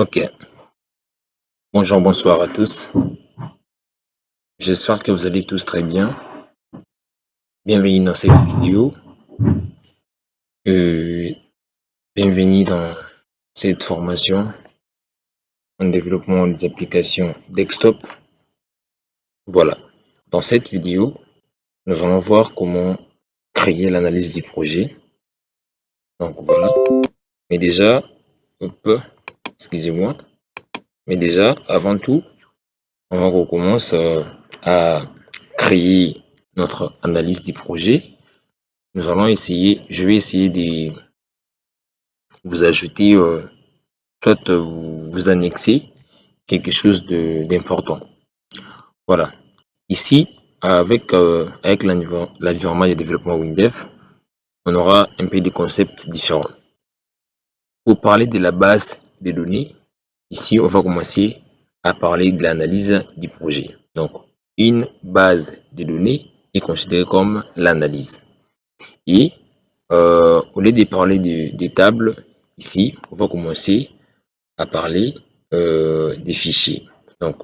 Ok, bonjour, bonsoir à tous. J'espère que vous allez tous très bien. Bienvenue dans cette vidéo. Euh, Bienvenue dans cette formation en développement des applications desktop. Voilà. Dans cette vidéo, nous allons voir comment créer l'analyse du projet. Donc voilà. Mais déjà, hop, excusez-moi. Mais déjà, avant tout, on recommence à créer notre analyse du projet. Nous allons essayer, je vais essayer de vous ajouter, soit vous annexer quelque chose d'important. Voilà. Ici, avec l'environnement de développement WinDev, on aura un peu des concepts différents. Pour parler de la base de données, ici, on va commencer à parler de l'analyse du projet. Donc, une base de données est considérée comme l'analyse. Et au lieu de parler des tables, ici, on va commencer à parler des fichiers. Donc,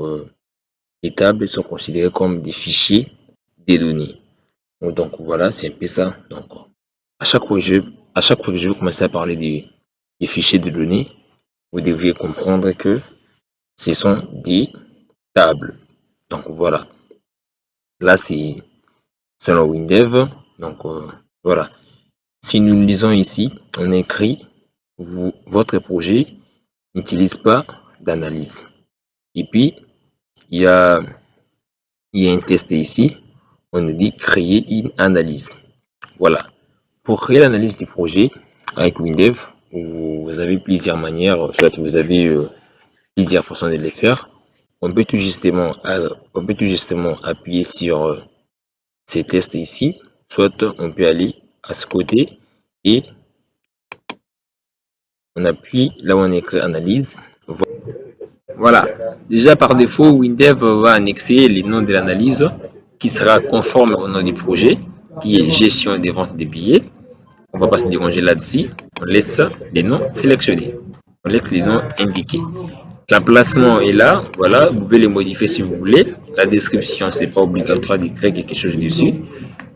les tables sont considérées comme des fichiers des données. Donc, voilà, c'est un peu ça. Donc, à chaque fois que je vais commencer à parler des fichiers de données, vous devriez comprendre que ce sont des tables. Donc, voilà. Là, c'est selon WinDev. Donc, voilà. Si nous lisons ici, on écrit votre projet n'utilise pas d'analyse. Et puis, il y a un test ici. On nous dit créer une analyse. Voilà. Pour créer l'analyse du projet avec WinDev, vous avez plusieurs manières, soit vous avez plusieurs façons de le faire. On peut tout justement appuyer sur ces tests ici, soit on peut aller à ce côté et on appuie là où on écrit analyse. Voilà. Déjà par défaut, WinDev va annexer les noms de l'analyse qui sera conforme au nom du projet, qui est gestion des ventes des billets. On va pas se déranger là-dessus. On laisse les noms sélectionnés. On laisse les noms indiqués. L'emplacement est là. Voilà. Vous pouvez les modifier si vous voulez. La description, c'est pas obligatoire d'écrire quelque chose dessus.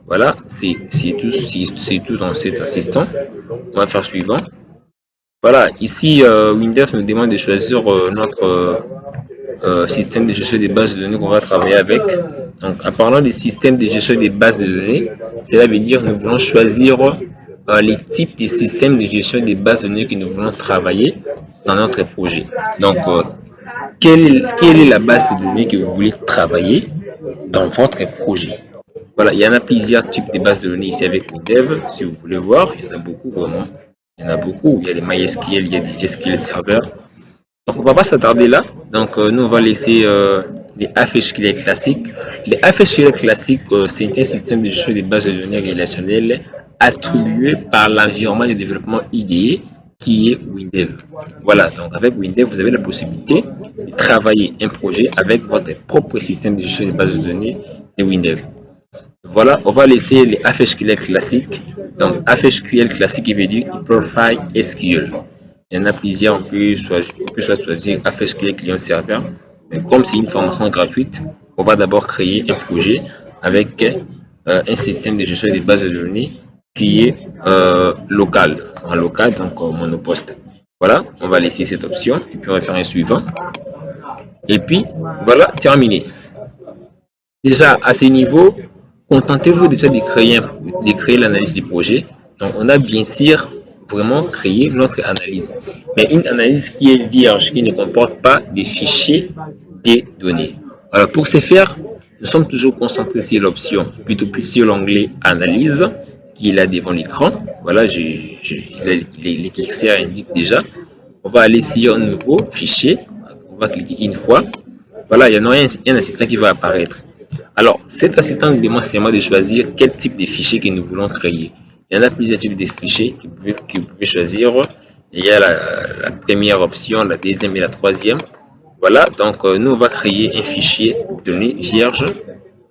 Voilà. C'est tout dans cet assistant. On va faire suivant. Voilà. Ici, Windows nous demande de choisir notre système de gestion des bases de données qu'on va travailler avec. Donc, en parlant des systèmes de gestion des bases de données, cela veut dire que nous voulons choisir les types de systèmes de gestion des bases de données que nous voulons travailler dans notre projet. Donc, quelle est la base de données que vous voulez travailler dans votre projet? Voilà, il y en a plusieurs types de bases de données ici avec WinDev. Si vous voulez voir, il y en a beaucoup vraiment. Il y en a beaucoup. Il y a des MySQL, il y a des SQL Server. Donc, on va pas s'attarder là. Donc, nous, on va laisser les HSQL classiques. Les HSQL classiques, c'est un système de gestion des bases de données relationnelles attribué par l'environnement de développement IDE qui est WinDev. Voilà, donc avec WinDev, vous avez la possibilité de travailler un projet avec votre propre système de gestion des bases de données de WinDev. Voilà, on va laisser les HSQL classiques. Donc, HSQL classique, il veut dire Profile SQL. Il y en a plusieurs, on peut choisir HSQL Client Server. Mais comme c'est une formation gratuite, on va d'abord créer un projet avec un système de gestion des bases de données qui est local. En local, donc monoposte. Voilà, on va laisser cette option et puis on va faire un suivant. Et puis, voilà, terminé. Déjà, à ce niveau, contentez-vous déjà de créer l'analyse du projet. Donc, on a bien sûr vraiment créé notre analyse. Mais une analyse qui est vierge, qui ne comporte pas de fichiers des données. Alors, pour ce faire, nous sommes toujours concentrés sur l'option, plutôt plus sur l'onglet analyse, qui est là devant l'écran. Voilà, les curseurs indiquent déjà. On va aller sur un nouveau fichier. On va cliquer une fois. Voilà, il y en a un assistant qui va apparaître. Alors, cet assistant nous demande seulement de choisir quel type de fichier que nous voulons créer. Il y en a plusieurs types de fichiers que vous pouvez choisir. Il y a la première option, la deuxième et la troisième. Voilà, donc nous, on va créer un fichier donné vierge.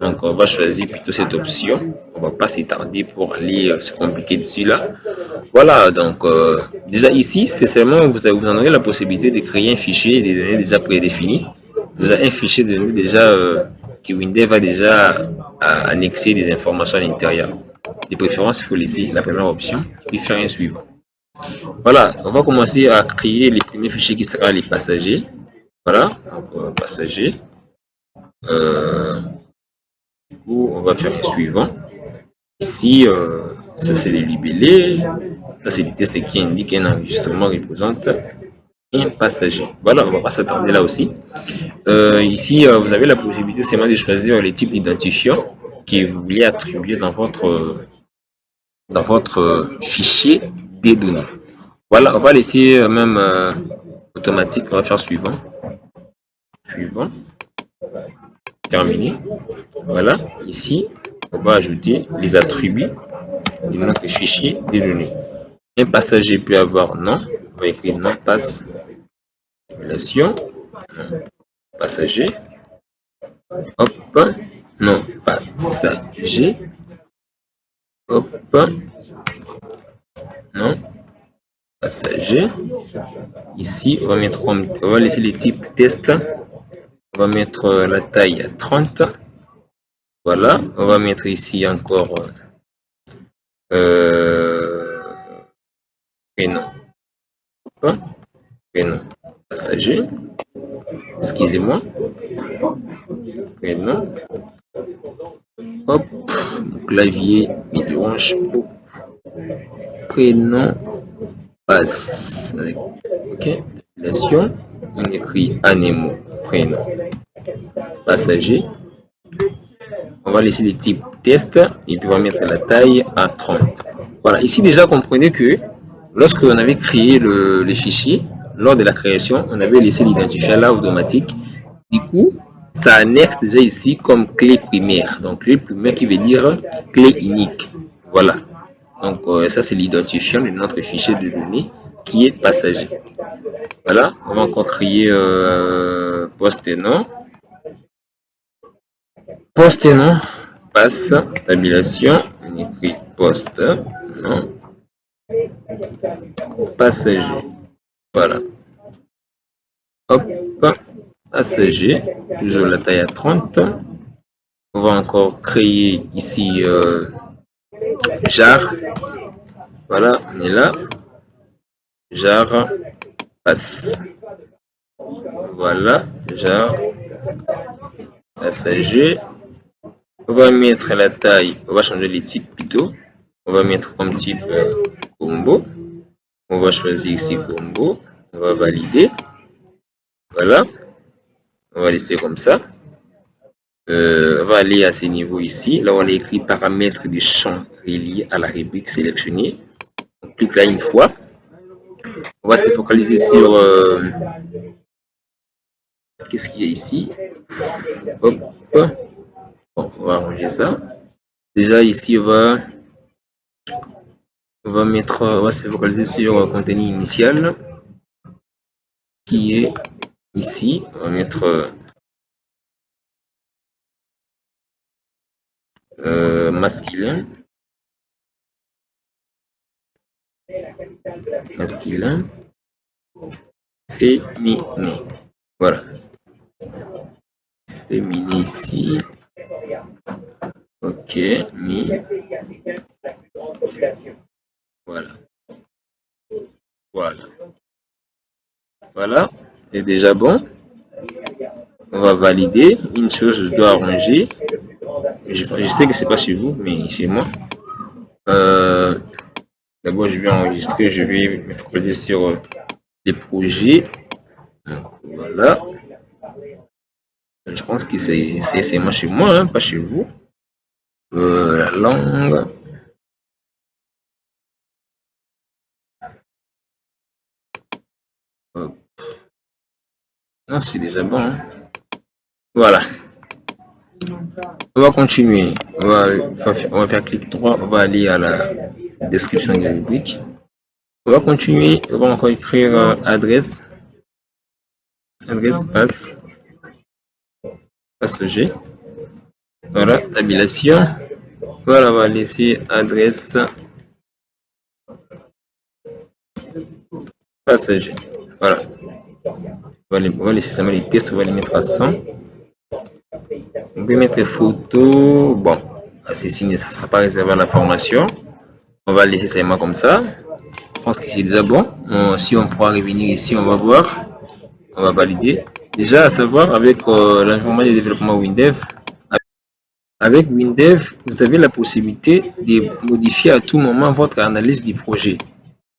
Donc, on va choisir plutôt cette option. On ne va pas s'étarder pour aller se compliquer dessus là. Voilà, donc déjà ici, c'est seulement vous en aurez la possibilité de créer un fichier des données déjà prédéfinies. Déjà un fichier de données déjà que Windows va déjà annexer des informations à l'intérieur. De préférence, il faut laisser la première option puis faire un suivant. Voilà, on va commencer à créer les premiers fichiers qui seront les passagers. Voilà, donc passagers. Euh, du coup, on va faire un suivant. Ici, ça c'est les libellés. Ça c'est les tests qui indiquent qu'un enregistrement représente un passager. Voilà, on va pas s'attarder là aussi. Ici, vous avez la possibilité seulement de choisir les types d'identifiants que vous voulez attribuer dans votre fichier des données. Voilà, on va laisser même automatique. On va faire suivant. Suivant. Terminé. Voilà, ici, on va ajouter les attributs de notre fichier des données. Un passager peut avoir nom. On va écrire nom passe relation. Passager. Hop, non, passager. Hop, non, passager. Ici, on va mettre, on va laisser les types test. On va mettre la taille à 30. Voilà, on va mettre ici encore prénom. Hop, prénom passager. Excusez-moi. Prénom. Hop, clavier, il dérange. Prénom passe. Ok, appellation. On écrit Anemo, prénom. Passager. On va laisser les types test et puis on va mettre la taille à 30. Voilà, ici déjà comprenez que lorsque on avait créé le fichier, lors de la création, on avait laissé l'identifiant là automatique. Du coup, ça annexe déjà ici comme clé primaire. Donc clé primaire qui veut dire clé unique. Voilà. Donc ça c'est l'identifiant de notre fichier de données qui est passager. Voilà, on va encore créer poste et nom. Poste et nom, passe, tabulation, on écrit poste, nom, passager. Voilà. Hop, passager, toujours la taille à 30. On va encore créer ici jar. Voilà, on est là. Jar, passe. Voilà, jar, passager. On va mettre la taille, on va changer les types plutôt. On va mettre comme type combo. On va choisir ici combo. On va valider. Voilà. On va laisser comme ça. On va aller à ce niveau ici. Là, on a écrit paramètres du champ reliés à la rubrique sélectionnée. On clique là une fois. On va se focaliser sur qu'est-ce qu'il y a ici. Hop. Bon, on va arranger ça. Déjà ici, on va se focaliser sur contenu initial qui est ici. On va mettre masculin. Masculin. Féminin. Voilà. Féminin ici. Ok, voilà. Voilà. Voilà. C'est déjà bon. On va valider. Une chose, je dois arranger. Je sais que c'est pas chez vous, mais chez moi. D'abord, je vais enregistrer. Je vais me focaliser sur les projets. Donc, voilà. Je pense que c'est moi chez moi, hein, pas chez vous. La langue. Hop. Non, c'est déjà bon. Hein. Voilà. On va continuer. On va faire clic droit. On va aller à la description de la rubrique. On va continuer. On va encore écrire adresse. Adresse passe. Passager. Voilà. Tabulation. Voilà, on va laisser adresse passager. Voilà. On va laisser seulement les tests, on va les mettre à 100. On peut mettre les photos. Bon, ceci ne sera pas réservé à la formation. On va laisser seulement comme ça. Je pense que c'est déjà bon. Si on pourra revenir ici, on va voir. On va valider. Déjà, à savoir, avec l'informatique de développement WinDev, avec WinDev, vous avez la possibilité de modifier à tout moment votre analyse du projet.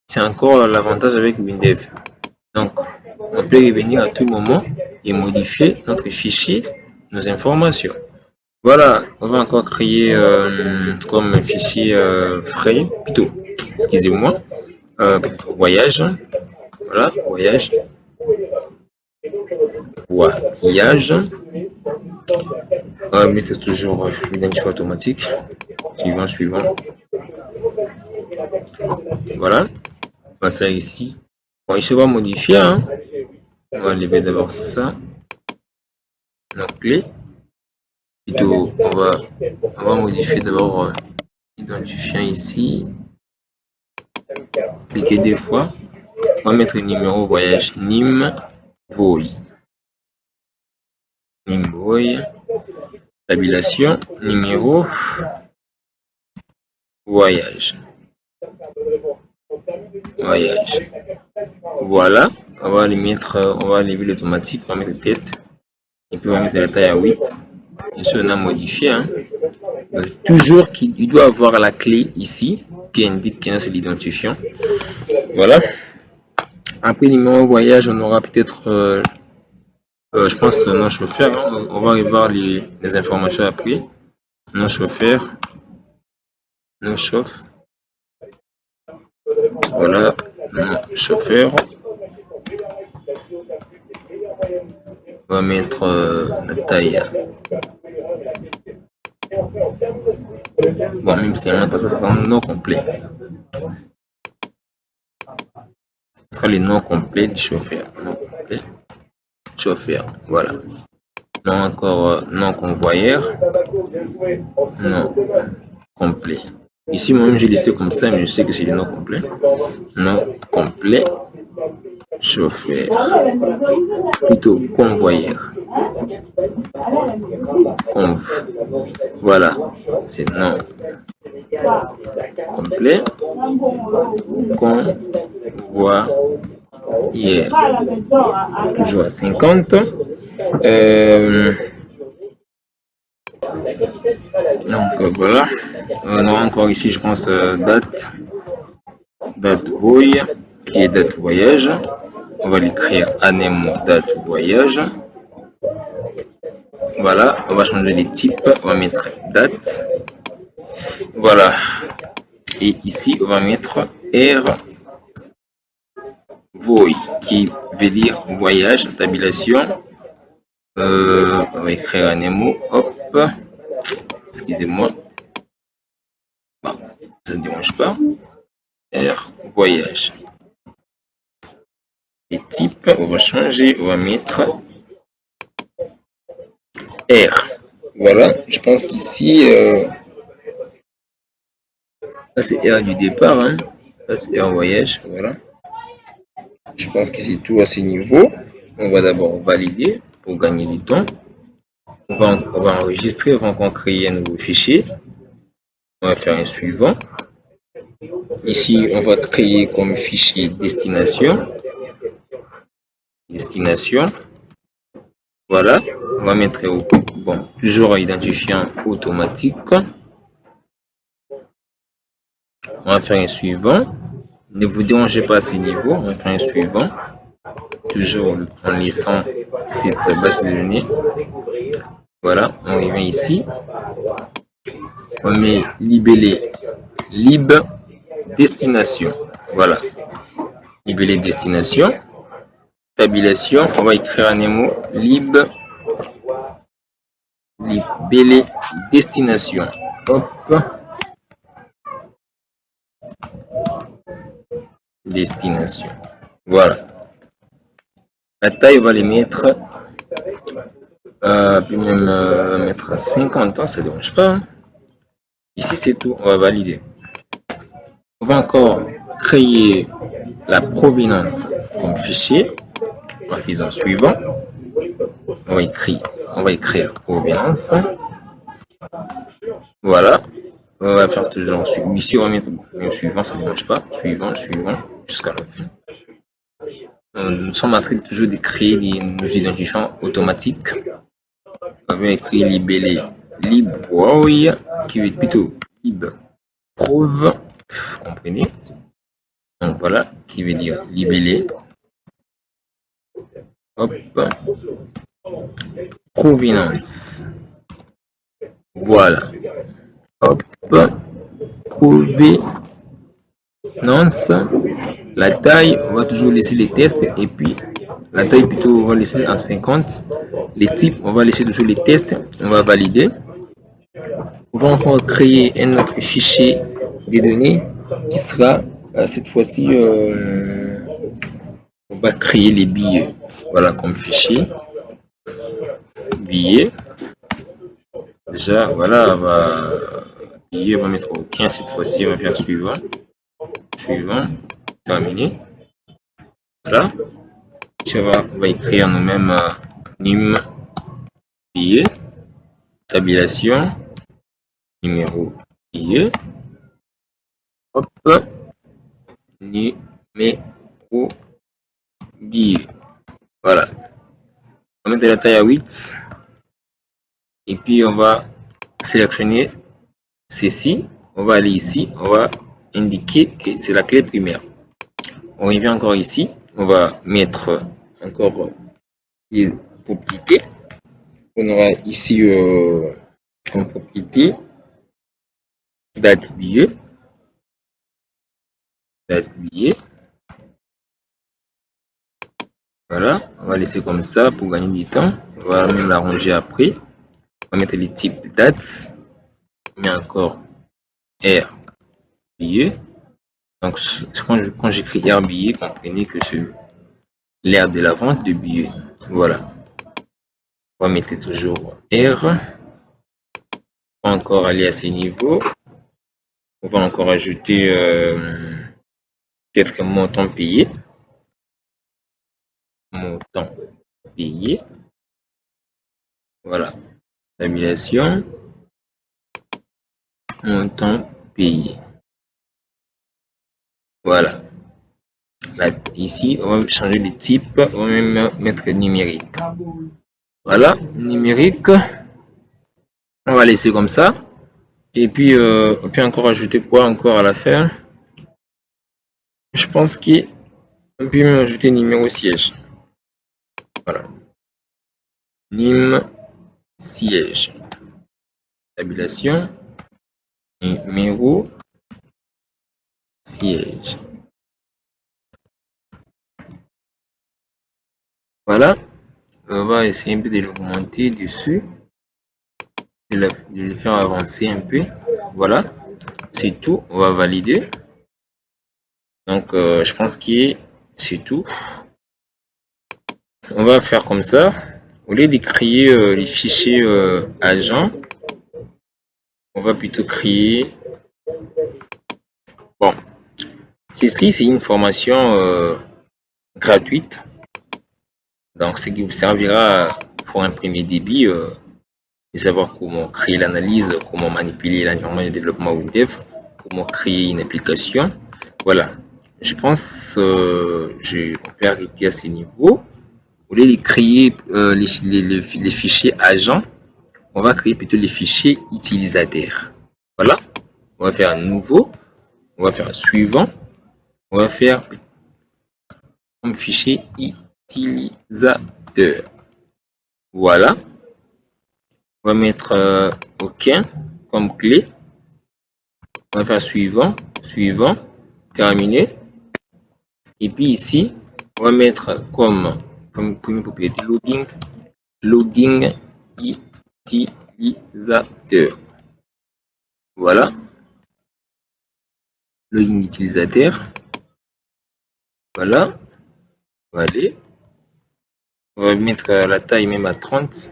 C'est encore l'avantage avec WinDev. Donc, on peut revenir à tout moment et modifier notre fichier, nos informations. Voilà, on va encore créer comme fichier frais, plutôt, excusez-moi, voyage. Voilà, voyage. Voyage. On va mettre toujours l'identifiant automatique. Suivant. Voilà. On va faire ici. Bon, ici, on va modifier. Hein. On va enlever d'abord ça. Nos clés. Plutôt, on va modifier d'abord l'identifiant ici. Cliquer deux fois. On va mettre le numéro voyage Nîmes Voy. Nîmes Voy. Tabulation, numéro voyage. Voilà, on va les mettre, on va enlever l'automatique, on va mettre le test. Et puis on va mettre la taille à 8. Et ça, on a modifié. Hein. Toujours qu'il doit avoir la clé ici qui indique que c'est l'identifiant. Voilà. Après le numéro voyage, on aura peut-être, je pense, non chauffeur. Hein. On va revoir les informations après. Non chauffeur. Non chauffe. Voilà, non chauffeur. On va mettre la taille. Bon, même si c'est parce que ça sera un nom complet. Ce sera le nom complet du chauffeur. Nom complet. Chauffeur. Voilà. Non encore non convoyeur. Non complet. Ici, moi-même, j'ai laissé comme ça, mais je sais que c'est le nom complet. Nom complet. Chauffeur. Plutôt convoyeur. Voilà. C'est nom complet. Convoyeur. Toujours à 50. Donc voilà, on aura encore ici, je pense, date voy, qui est date voyage. On va l'écrire ANEMO date voyage. Voilà, on va changer les types, on va mettre date. Voilà, et ici on va mettre R voy, qui veut dire voyage, tabulation. On va écrire ANEMO, hop. Excusez-moi. Bon, ça ne dérange pas. R voyage. Les types, on va changer, on va mettre R. Voilà, je pense qu'ici, là c'est R du départ, hein. Là c'est R voyage, voilà. Je pense que c'est tout à ce niveau. On va d'abord valider pour gagner du temps. On va enregistrer avant qu'on crée un nouveau fichier. On va faire un suivant. Ici, on va créer comme fichier destination. Voilà, on va mettre bon, toujours identifiant automatique. On va faire un suivant. Ne vous dérangez pas à ce niveau. On va faire un suivant. Toujours en laissant cette base de données. Voilà, on revient ici. On met libellé lib destination. Voilà, libellé destination. Tabulation, on va écrire un mot libellé destination. Hop. Destination. Voilà. La taille, on va les mettre. Puis même mettre à 50 ans, ça ne dérange pas. Hein. Ici, c'est tout. On va valider. On va encore créer la provenance comme fichier en faisant suivant. On va écrire provenance. Voilà. On va faire toujours suivant. Ici, on va mettre même suivant, ça ne dérange pas. Suivant, jusqu'à la fin. Nous sommes en train toujours de créer nos identifiants automatiques. On va écrire libellé libvoy, qui veut plutôt libprove, vous comprenez? Donc voilà, qui veut dire libellé. Hop, provenance. Voilà. Hop, provenance. La taille, on va toujours laisser les tests et puis la taille plutôt, on va laisser en 50. Les types, on va laisser toujours les tests. On va valider. On va encore créer un autre fichier des données qui sera cette fois-ci, on va créer les billets. Voilà comme fichier. Billets. Déjà, voilà, billet, on va mettre aucun cette fois-ci, on va faire suivant. Suivant. Terminé. Voilà. On va écrire nous-mêmes nim billet. Tabulation. Numéro billet. Hop. Numéro billet. Voilà. On va mettre la taille à 8. Et puis on va sélectionner ceci. On va aller ici. On va indiquer que c'est la clé primaire. On revient encore ici. On va mettre encore les propriétés. On aura ici comme propriété date billet. Date billet. Voilà, on va laisser comme ça pour gagner du temps. On va même l'arranger après. On va mettre les types dates. On met encore R billet. Donc quand j'écris R billet, comprenez que c'est l'ère de la vente de billets. Voilà. On va mettre toujours R. On va encore aller à ces niveaux. On va encore ajouter peut-être montant payé. Montant payé. Voilà. Tabulation. Montant payé. Voilà. Là, ici, on va changer de type. On va même mettre numérique. Voilà. Numérique. On va laisser comme ça. Et puis, on peut encore ajouter quoi encore à la fin? Je pense qu'on peut même ajouter numéro siège. Voilà. Nim siège. Tabulation. Numéro siège. Voilà. On va essayer un peu de l'augmenter dessus. De le faire avancer un peu. Voilà. C'est tout. On va valider. Donc, je pense que c'est tout. On va faire comme ça. Au lieu de créer les fichiers agents, on va plutôt créer. Bon, ceci c'est une formation gratuite. Donc, ce qui vous servira pour imprimer des billes et savoir comment créer l'analyse, comment manipuler l'environnement de développement WinDev, comment créer une application. Voilà. Je pense je peux arrêter à ce niveau. Au lieu de créer les fichiers agents, on va créer plutôt les fichiers utilisateurs. Voilà. On va faire un nouveau. On va faire un suivant. On va faire comme fichier utilisateur. Voilà. On va mettre aucun comme clé. On va faire suivant, suivant, terminé. Et puis ici, on va mettre comme première propriété logging utilisateur. Voilà. Login utilisateur. Voilà. On va aller. On va mettre la taille même à 30.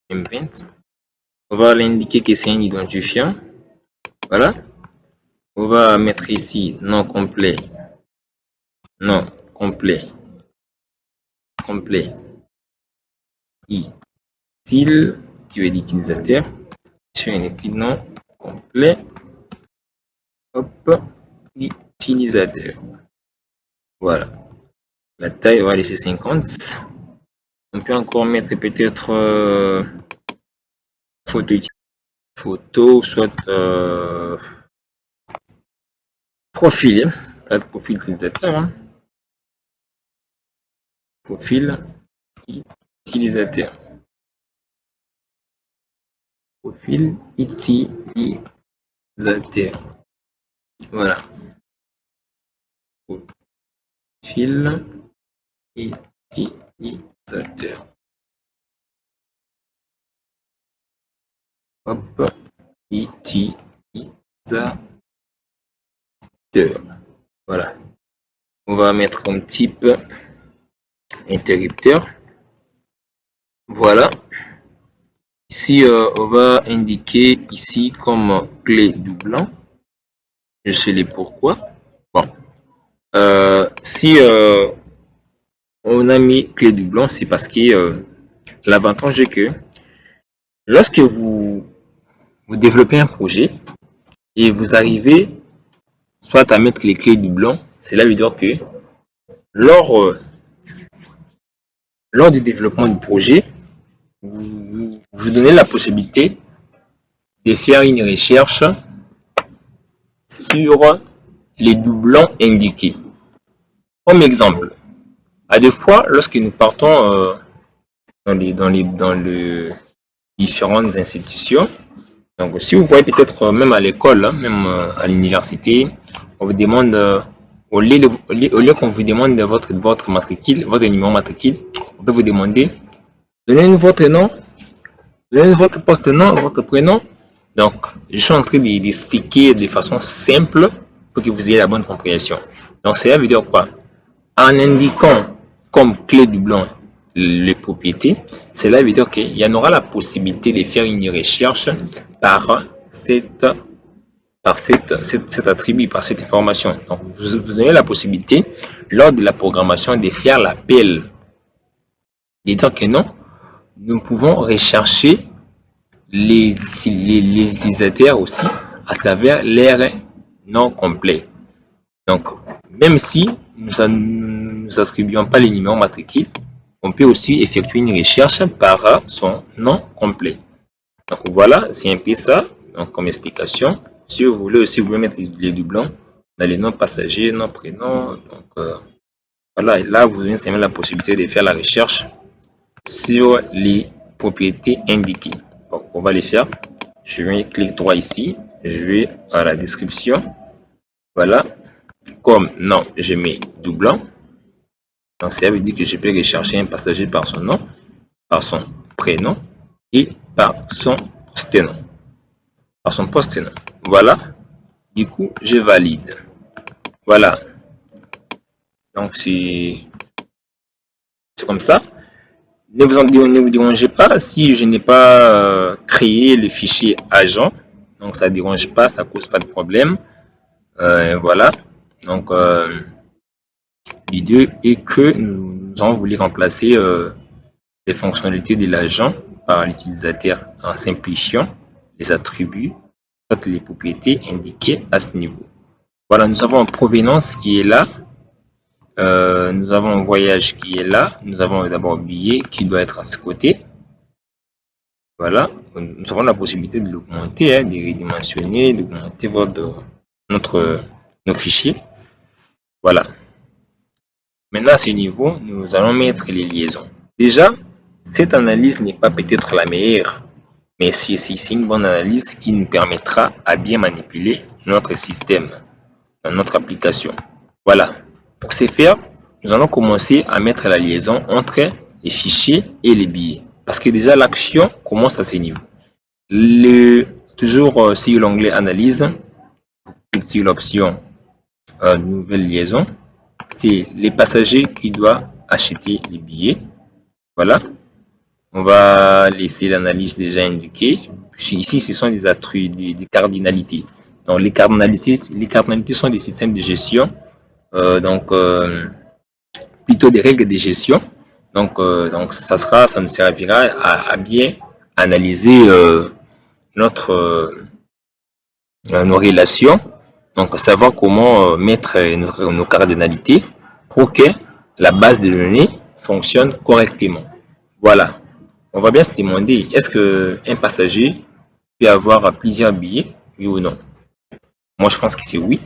Même 20. On va l'indiquer que c'est un identifiant. Voilà. On va mettre ici non complet. Non complet. complet. Utile, qui veut dire utilisateur. Sur un écrit non complet. Hop, utilisateur. Voilà. La taille, on va laisser 50. On peut encore mettre peut-être photo, soit profil, hein. Pas de profil utilisateur, hein. Profil utilisateur. Profil utilisateur. Voilà. Profil utilisateur. Hop, utilisateur. Voilà. On va mettre comme type interrupteur. Voilà. Ici, on va indiquer ici comme clé doublant. Je sais les pourquoi. Bon. Si on a mis clé doublant, c'est parce que l'avantage est que lorsque vous développez un projet et vous arrivez soit à mettre les clés doublons, cela veut dire que lors du développement du projet, vous donnez la possibilité de faire une recherche sur les doublons indiqués. Comme exemple, à des fois, lorsque nous partons dans les différentes institutions, donc si vous voyez peut-être même à l'école, hein, même à l'université, on vous demande, au lieu qu'on vous demande votre matricule, votre numéro matricule, on peut vous demander, donnez-nous votre nom, donnez-nous votre poste-nom, votre prénom. Donc, je suis en train d'expliquer de façon simple pour que vous ayez la bonne compréhension. Donc, cela veut dire quoi? En indiquant comme clé doublon les propriétés, cela veut dire qu'il y en aura la possibilité de faire une recherche par cet attribut, par cette information. Donc, vous avez la possibilité, lors de la programmation, de faire l'appel. Et donc que non, nous pouvons rechercher les utilisateurs aussi à travers leur nom complet. Donc, même si nous n'attribuons pas les numéros matricules, on peut aussi effectuer une recherche par son nom complet. Donc voilà, c'est un peu ça, donc, comme explication. Si vous voulez aussi, vous pouvez mettre les doublons dans les noms passagers, noms prénoms. Donc voilà, et là vous avez simplement la possibilité de faire la recherche sur les propriétés indiquées. Donc on va les faire. Je vais cliquer droit ici, je vais à la description. Voilà, comme nom, je mets doublon. Donc ça veut dire que je peux rechercher un passager par son nom, par son prénom et par son poste-nom. Par son poste-nom. Voilà. Du coup, je valide. Voilà. Donc c'est comme ça. Ne vous dérangez pas si je n'ai pas créé le fichier agent. Donc ça ne dérange pas, ça ne cause pas de problème. Voilà. Donc l'idée est que nous avons voulu remplacer les fonctionnalités de l'agent par l'utilisateur en simplifiant les attributs, les propriétés indiquées à ce niveau. Voilà, nous avons une provenance qui est là. Nous avons un voyage qui est là. Nous avons d'abord billet qui doit être à ce côté. Voilà, nous avons la possibilité de l'augmenter, hein, de redimensionner, d'augmenter nos fichiers. Voilà. Maintenant, à ce niveau, nous allons mettre les liaisons. Déjà, cette analyse n'est pas peut-être la meilleure, mais c'est une bonne analyse qui nous permettra à bien manipuler notre système dans notre application. Voilà. Pour ce faire, nous allons commencer à mettre la liaison entre les fichiers et les billets. Parce que déjà, l'action commence à ce niveau. Toujours sur l'onglet Analyse, sur l'option Nouvelle liaison, c'est les passagers qui doivent acheter les billets. Voilà. On va laisser l'analyse déjà indiquée. Ici, ce sont des attributs, des cardinalités. Donc, les cardinalités sont des systèmes de gestion, plutôt des règles de gestion Donc ça nous servira à bien analyser nos relations, donc savoir comment mettre nos cardinalités pour que la base de données fonctionne correctement. Voilà. On va bien se demander, est-ce qu'un passager peut avoir plusieurs billets, oui ou non? Moi, je pense que c'est oui.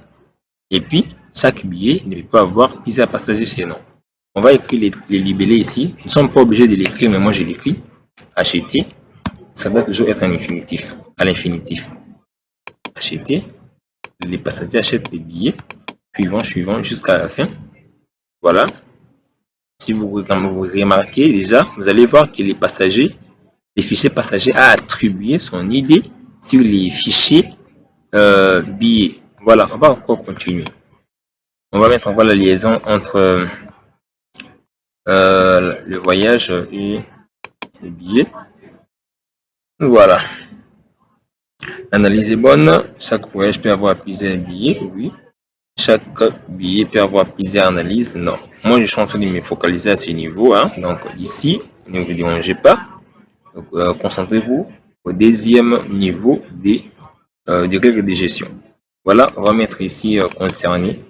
Et puis, chaque billet ne peut pas avoir plusieurs passagers, sinon. On va écrire les libellés ici. Nous ne sommes pas obligés de l'écrire, mais moi, je l'écris. Acheter, ça doit toujours être un infinitif, à l'infinitif. Acheter, les passagers achètent les billets, suivant, jusqu'à la fin. Voilà. Si vous remarquez déjà, vous allez voir que les fichiers passagers a attribué son idée sur les fichiers billets. Voilà, on va encore continuer. On va mettre encore la liaison entre le voyage et les billets. Voilà. L'analyse est bonne. Chaque voyage peut avoir plusieurs billets, oui. Chaque billet peut avoir plusieurs analyses, non. Moi, je suis en train de me focaliser à ce niveau. Hein. Donc ici, ne vous dérangez pas. Concentrez-vous au deuxième niveau des règles de gestion. Voilà, on va mettre ici concerné.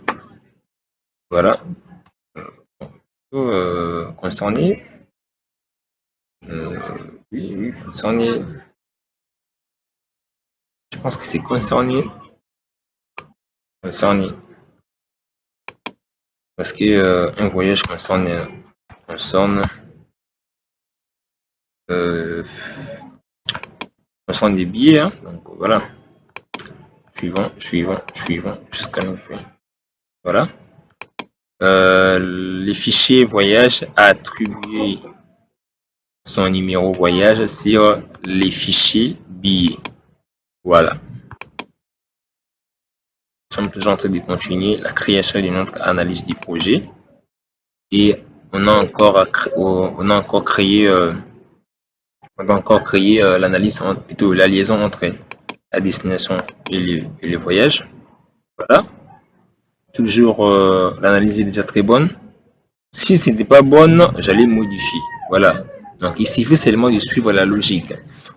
Voilà. Concerné. Oui, concerné. Je pense que c'est concerné. Concerné. Parce que un voyage concerne des billets. Hein. Donc voilà. Suivant, jusqu'à la fin. Voilà. Les fichiers voyage attribué son numéro voyage sur les fichiers billets. Voilà. Nous sommes toujours en train de continuer la création de notre analyse du projet. Et on a encore créé l'analyse, plutôt la liaison entre la destination et le voyage. Voilà. Toujours l'analyse est déjà très bonne. Si ce n'était pas bonne, j'allais modifier. Voilà. Donc il suffit seulement de suivre la logique.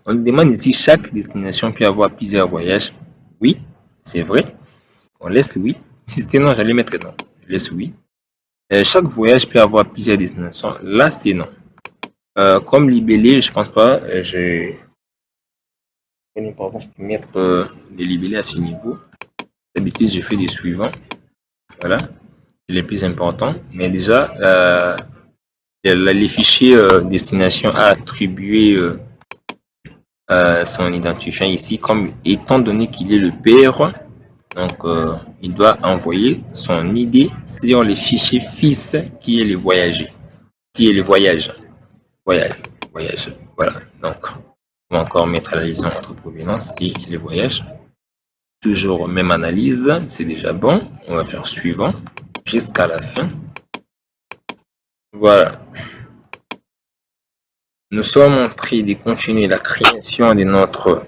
On demande ici chaque destination peut avoir plusieurs voyages. Oui, c'est vrai. On laisse oui. Si c'était non, j'allais mettre non. Je laisse oui. Chaque voyage peut avoir plusieurs destinations. Là, c'est non. Comme libellé, je pense pas. J'ai une importance de mettre les libellés à ce niveau. D'habitude, je fais des suivants. Voilà. C'est les plus importants. Mais déjà, les fichiers destination a attribué son identifiant ici comme étant donné qu'il est le père. Donc, il doit envoyer son ID sur les fichiers fils qui est le voyager, qui est le voyage. Voyage. Voilà. Donc, on va encore mettre la liaison entre provenance et les voyages. Toujours même analyse, c'est déjà bon. On va faire suivant jusqu'à la fin. Voilà. Nous sommes en train de continuer la création de notre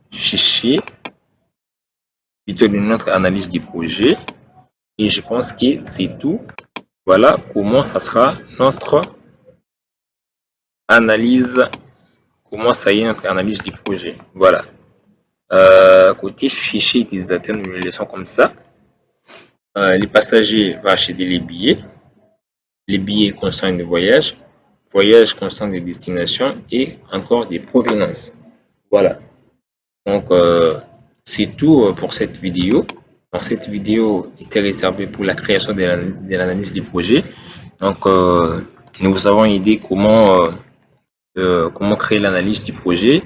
fichier, plutôt de notre analyse du projet. Et je pense que c'est tout. Voilà comment ça sera notre analyse, comment ça y est notre analyse du projet. Voilà. Côté fichier utilisateur, nous le laissons comme ça. Les passagers vont acheter les billets. Les billets concernent le voyage. Voyage concerne les destinations et encore des provenances. Voilà. Donc, c'est tout pour cette vidéo. Donc, cette vidéo était réservée pour la création de l'analyse du projet. Donc, nous vous avons aidé comment créer l'analyse du projet,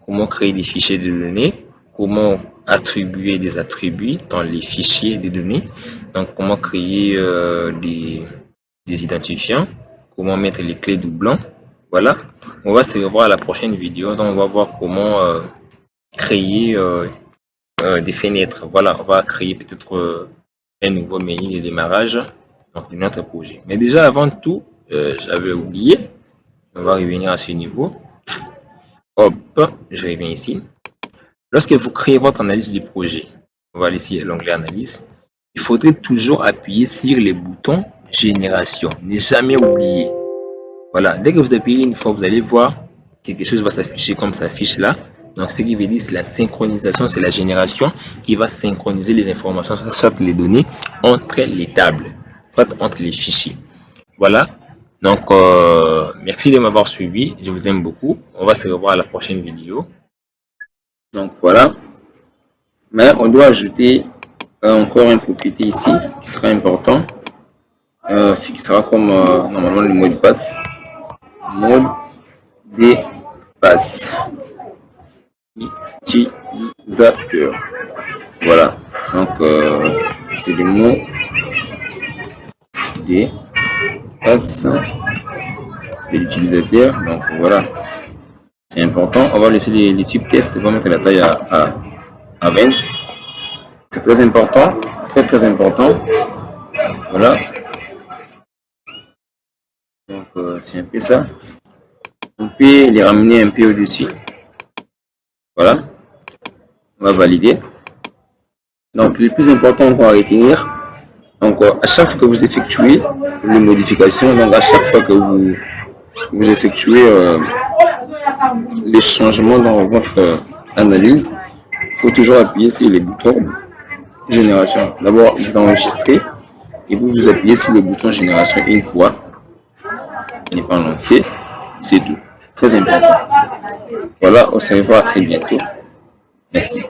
comment créer des fichiers de données, comment attribuer des attributs dans les fichiers de données, donc comment créer des identifiants, comment mettre les clés doublants. Voilà, on va se revoir à la prochaine vidéo, donc on va voir comment créer des fenêtres. Voilà, on va créer peut-être un nouveau menu de démarrage donc de notre projet. Mais déjà avant tout, j'avais oublié. On va revenir à ce niveau. Hop, je reviens ici. Lorsque vous créez votre analyse du projet, on va aller ici à l'onglet analyse. Il faudrait toujours appuyer sur le bouton génération. Ne jamais oublier. Voilà, dès que vous appuyez une fois, vous allez voir quelque chose va s'afficher comme ça affiche là. Donc, ce qui veut dire, c'est la synchronisation, c'est la génération qui va synchroniser les informations, soit les données, entre les tables, soit entre les fichiers. Voilà. Donc, merci de m'avoir suivi. Je vous aime beaucoup. On va se revoir à la prochaine vidéo. Donc, voilà. Mais on doit ajouter encore une propriété ici qui sera important. Ce qui sera comme normalement le mot de passe. Mot de passe utilisateur. Voilà. Donc, c'est le mot de passe de l'utilisateur. Donc, voilà. C'est important. On va laisser les types test. On va mettre la taille à 20. C'est très important. Très, très important. Voilà. Donc, c'est un peu ça. On peut les ramener un peu au-dessus. Voilà. On va valider. Donc, le plus important qu'on va retenir, donc à chaque fois que vous effectuez les modifications, donc à chaque fois que vous effectuez les changements dans votre analyse, il faut toujours appuyer sur les boutons génération. D'abord, vous enregistrez et vous appuyez sur le bouton génération une fois. Il n'est pas lancé, c'est tout. Très important. Voilà, on se revoit très bientôt. Merci.